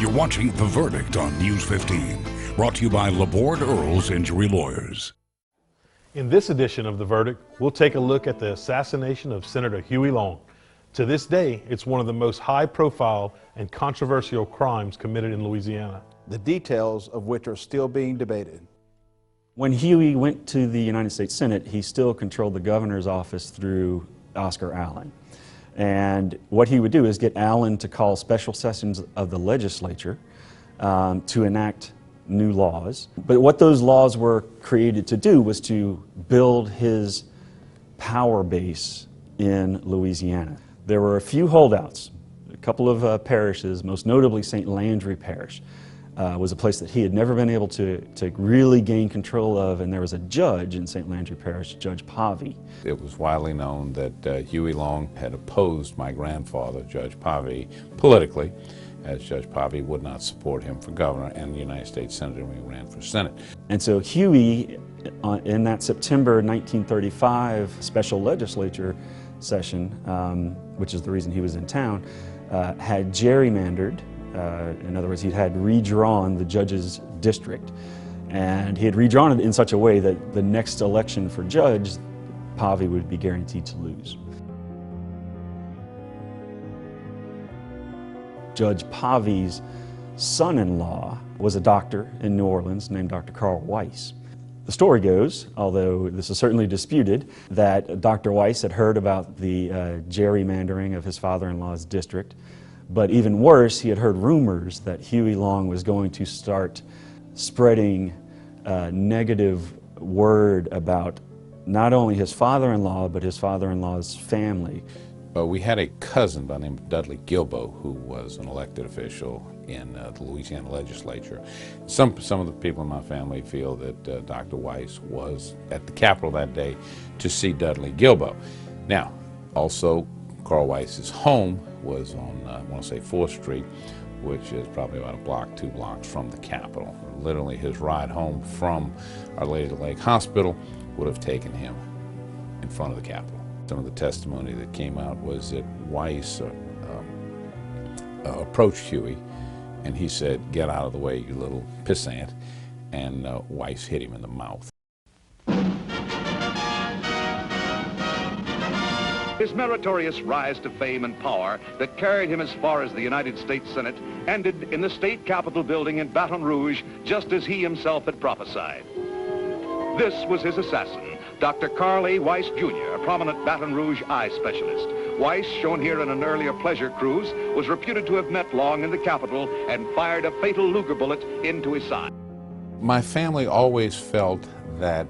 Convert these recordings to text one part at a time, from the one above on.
You're watching The Verdict on News 15, brought to you by Laborde Earles Injury Lawyers. In this edition of The Verdict, we'll take a look at the assassination of Senator Huey Long. To this day, it's one of the most high-profile and controversial crimes committed in Louisiana, the details of which are still being debated. When Huey went to the United States Senate, he still controlled the governor's office through Oscar Allen. And what he would do is get Allen to call special sessions of the legislature to enact new laws. But what those laws were created to do was to build his power base in Louisiana. There were a few holdouts, a couple of parishes, most notably St. Landry Parish. Was a place that he had never been able to really gain control of, and there was a judge in St. Landry Parish, Judge Pavey. It was widely known that Huey Long had opposed my grandfather, Judge Pavey, politically, as Judge Pavey would not support him for governor and the United States Senator when he ran for Senate. And so Huey, in that September 1935 special legislature session, which is the reason he was in town, had gerrymandered. In other words, he had redrawn the judge's district, and he had redrawn it in such a way that the next election for judge, Pavey would be guaranteed to lose. Judge Pavey's son-in-law was a doctor in New Orleans named Dr. Carl Weiss. The story goes, although this is certainly disputed, that Dr. Weiss had heard about the gerrymandering of his father-in-law's district. But even worse, he had heard rumors that Huey Long was going to start spreading negative word about not only his father-in-law, but his father-in-law's family. We had a cousin by the name of Dudley Gilbo, who was an elected official in the Louisiana legislature. Some of the people in my family feel that Dr. Weiss was at the Capitol that day to see Dudley Gilbo. Now, also, Carl Weiss's home was on, I want to say 4th Street, which is probably about a block, 2 blocks from the Capitol. Literally his ride home from Our Lady of the Lake Hospital would have taken him in front of the Capitol. Some of the testimony that came out was that Weiss approached Huey and he said, "Get out of the way, you little pissant," and Weiss hit him in the mouth. His meritorious rise to fame and power that carried him as far as the United States Senate ended in the state capitol building in Baton Rouge, just as he himself had prophesied. This was his assassin, Dr. Carl A. Weiss, Jr., a prominent Baton Rouge eye specialist. Weiss, shown here in an earlier pleasure cruise, was reputed to have met Long in the Capitol and fired a fatal Luger bullet into his side. My family always felt that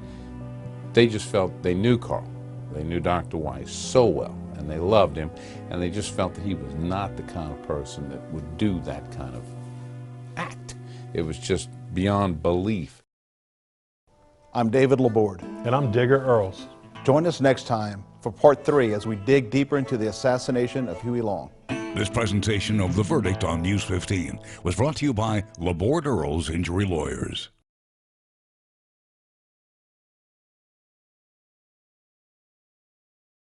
they knew Carl. They knew Dr. Weiss so well, and they loved him, and they just felt that he was not the kind of person that would do that kind of act. It was just beyond belief. I'm David Laborde. and I'm Digger Earles. Join us next time for part 3 as we dig deeper into the assassination of Huey Long. This presentation of The Verdict on News 15 was brought to you by Laborde Earles Injury Lawyers.